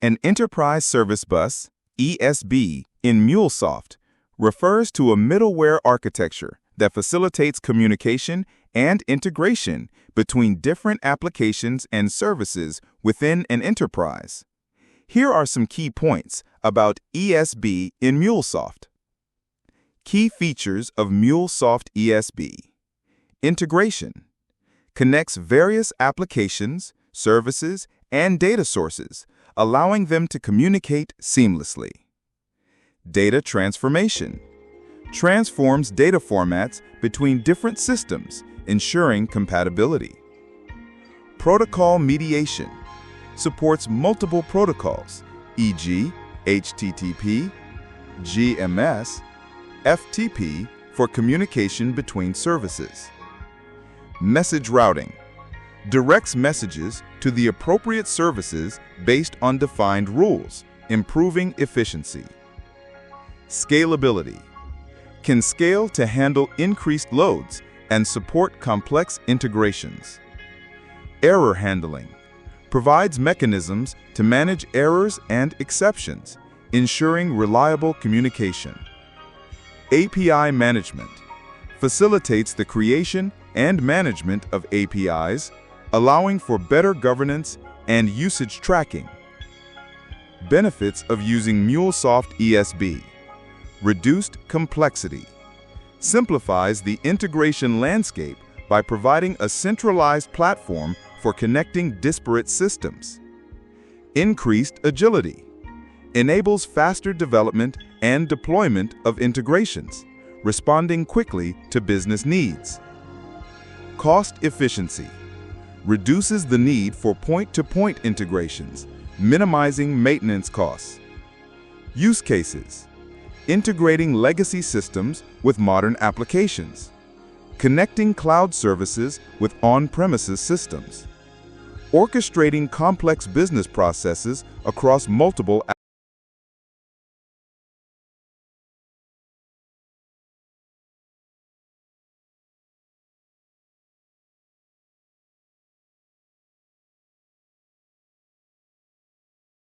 An Enterprise Service Bus, ESB, in MuleSoft refers to a middleware architecture that facilitates communication and integration between different applications and services within an enterprise. Here are some key points about ESB in MuleSoft. Key features of MuleSoft ESB. Integration. Connects various applications, services, and data sources, allowing them to communicate seamlessly. Data transformation. Transforms data formats between different systems, ensuring compatibility. Protocol mediation. Supports multiple protocols, e.g., HTTP, GMS, FTP for communication between services. Message routing. Directs messages to the appropriate services based on defined rules, improving efficiency. Scalability. Can scale to handle increased loads and support complex integrations. Error handling. Provides mechanisms to manage errors and exceptions, ensuring reliable communication. API management. Facilitates the creation and management of APIs, allowing for better governance and usage tracking. Benefits of using MuleSoft ESB. Reduced complexity. Simplifies the integration landscape by providing a centralized platform for connecting disparate systems. Increased agility. Enables faster development and deployment of integrations, responding quickly to business needs. Cost efficiency. Reduces the need for point-to-point integrations, minimizing maintenance costs. Use cases. Integrating legacy systems with modern applications. Connecting cloud services with on-premises systems. Orchestrating complex business processes across multiple